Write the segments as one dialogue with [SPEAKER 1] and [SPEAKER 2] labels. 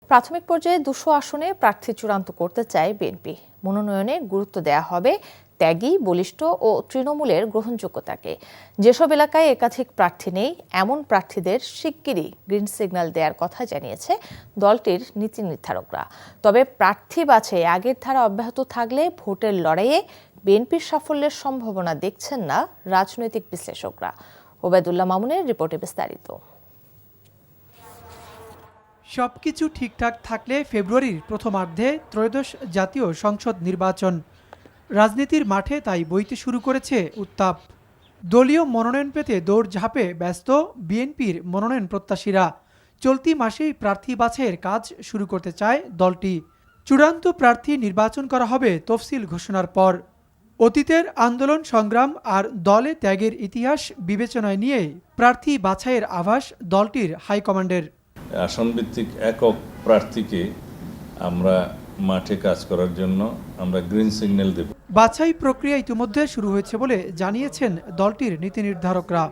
[SPEAKER 1] প্রাথমিক পর্যায়ে 200 আসনে প্রার্থী চূড়ান্ত করতে চায় বিএনপি। মনোনয়নে গুরুত্ব দেয়া হবে ত্যাগী, বলিষ্ঠ ও তৃণমূলের গ্রহণযোগ্যতাকে। যেসব এলাকায় একাধিক প্রার্থী নেই, এমন প্রার্থীদের শিগগিরই গ্রিন সিগন্যাল দেওয়ার কথা জানিয়েছে দলটির নীতি নির্ধারকরা। তবে প্রার্থী বাছাই আগের ধারা অব্যাহত থাকলে ভোটের লড়াইয়ে বিএনপির সাফল্যের সম্ভাবনা দেখছেন না রাজনৈতিক বিশ্লেষকরা। ওবায়দুল্লাহ মামুনের রিপোর্টে বিস্তারিত।
[SPEAKER 2] সবকিছু ঠিকঠাক থাকলে ফেব্রুয়ারির প্রথমার্ধে ত্রয়োদশ জাতীয় সংসদ নির্বাচন। রাজনীতির মাঠে তাই বইতে শুরু করেছে উত্তাপ। দলীয় মনোনয়ন পেতে দৌড়ঝাঁপে ব্যস্ত বিএনপির মনোনয়ন প্রত্যাশীরা। চলতি মাসেই প্রার্থী বাছাইয়ের কাজ শুরু করতে চায় দলটি। চূড়ান্ত প্রার্থী নির্বাচন করা হবে তফসিল ঘোষণার পর। অতীতের আন্দোলন সংগ্রাম আর দলে ত্যাগের ইতিহাস বিবেচনায় নিয়ে প্রার্থী বাছাইয়ের আভাস দলটির হাইকমান্ডের।
[SPEAKER 3] আসনভিত্তিক একক প্রার্থীকে আমরা মাঠে কাজ করার জন্য আমরা গ্রিন সিগন্যাল দেব।
[SPEAKER 2] বাছাই প্রক্রিয়া ইতিমধ্যে শুরু হয়েছে বলে জানিয়েছেন দলটির নীতি নির্ধারকরা।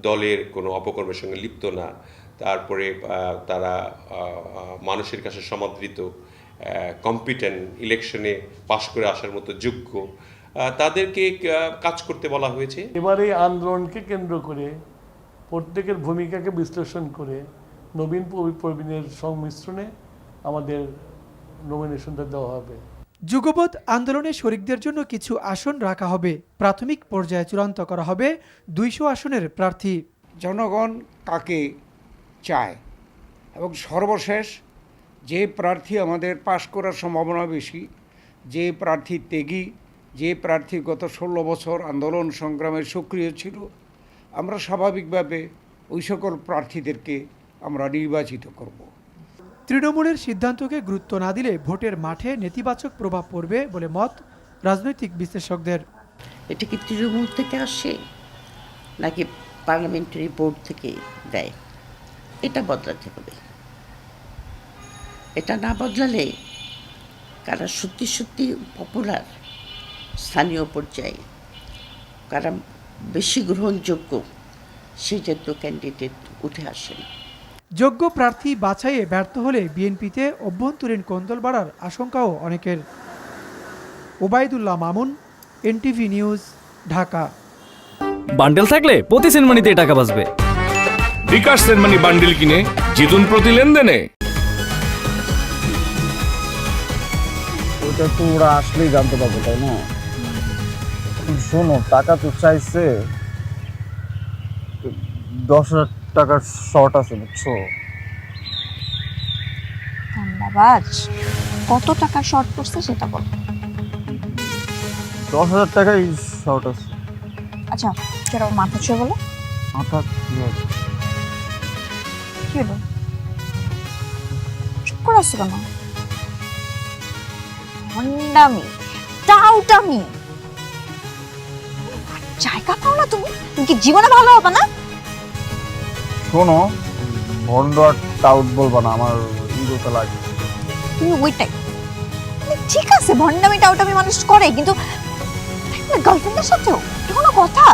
[SPEAKER 4] দলের কোনো অপকর্মের সঙ্গে লিপ্ত না, তারপরে তারা মানুষের কাছে সমাদৃত, কম্পিটেন্ট, ইলেকশনে পাশ করে আসার মতো যোগ্য, তাদেরকে কাজ করতে বলা হয়েছে।
[SPEAKER 5] এবারে আন্দোলনকে কেন্দ্র করে প্রত্যেকের ভূমিকাকে বিশ্লেষণ করে নবীন প্রবীণের সংমিশ্রণে আমাদের নমিনেশনটা দেওয়া হবে।
[SPEAKER 2] যুগপৎ আন্দোলনে শরিকদের জন্য কিছু আসন রাখা হবে। প্রাথমিক পর্যায়ে চূড়ান্ত করা হবে 200 আসনের প্রার্থী।
[SPEAKER 6] জনগণ কাকে চায় এবং সর্বশেষ যে প্রার্থী আমাদের পাশ করার সম্ভাবনা বেশি, যে প্রার্থী ত্যাগী, যে প্রার্থী গত 16 বছর আন্দোলন সংগ্রামে সক্রিয় ছিল, আমরা স্বাভাবিকভাবে ওই সকল প্রার্থীদেরকে আমরা নির্বাচিত করব।
[SPEAKER 2] তৃণমূলের সিদ্ধান্তকে গুরুত্ব না দিলে ভোটের মাঠে নেতিবাচক প্রভাব পড়বে বলে মত রাজনৈতিক বিশ্লেষকদের।
[SPEAKER 7] এটা কি তৃণমূল থেকে আসে নাকি পার্লামেন্টারি বোর্ড থেকে দেয়? এটা বদলাতে হবে। এটা না বদলালে কারা সত্যি সত্যি পপুলার স্থানীয় পর্যায়ে, কারা বেশি গ্রহণযোগ্য, সে জাতীয় ক্যান্ডিডেট উঠে আসেন।
[SPEAKER 2] যোগ্য প্রার্থী বাছাইয়ে ব্যর্থ হলে বিএনপিতে অভ্যন্তরীণ কোন্দল বাড়ার আশঙ্কাও অনেকের। Obaidullah Mamun, NTV news, Dhaka.
[SPEAKER 8] Bundle থাকলে প্রতি সেনমানিতে টাকা বাঁচবে।
[SPEAKER 9] বিকাশ সেনমানি বান্ডেল কিনে জিতুন প্রতি লেনদেনে।
[SPEAKER 10] ওটা তো ওরা আসলেই জানতে পারবো, তাই না? শোনো, টাকা তো চাইছে, 10,000 টাকার শর্ট আছে, বুঝছো?
[SPEAKER 11] ধন্যবাদ। কত টাকা শর্ট পড়ছে সেটা বল।
[SPEAKER 10] 10,000 টাকাই শর্ট আছে।
[SPEAKER 11] আচ্ছা, সেটা মাথা ছুঁয়ে বলো।
[SPEAKER 10] মাথা কি হবে?
[SPEAKER 11] কি হলো? চুপ করে আসছো কেন? ভণ্ডামি, টাউটামি, জায়গা পাও না তুমি? তুমি কি জীবনে ভালো হবে না?
[SPEAKER 10] শোনো, ভন্ড আর টাউট বলবা না, আমার ইগোতে লাগে।
[SPEAKER 11] তুমি ওইটাই। ঠিক আছে, ভণ্ডামি টাউটামি মানুষ করে, কিন্তু গার্লফ্রেন্ডের সাথেও কোনো কথা?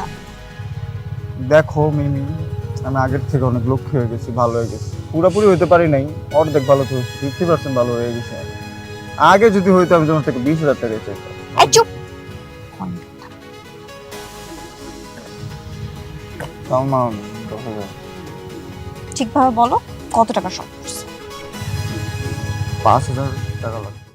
[SPEAKER 10] দেখো মিমি, আমি আগের থেকে অনেক লক্ষ্য হয়ে গেছি, ভালো হয়ে গেছি। পুরোপুরি হইতে পারি নাই, অর্ধেক ভালো তো 50% ভালো হয়ে গেছে। আগে যদি হইতো আমি তোমার থেকে 20,000 টাকা চাইতাম।
[SPEAKER 11] চুপ। ঠিকভাবে বলো, কত টাকা শর্ট পড়ছে?
[SPEAKER 10] 5,000 টাকা লাগবে।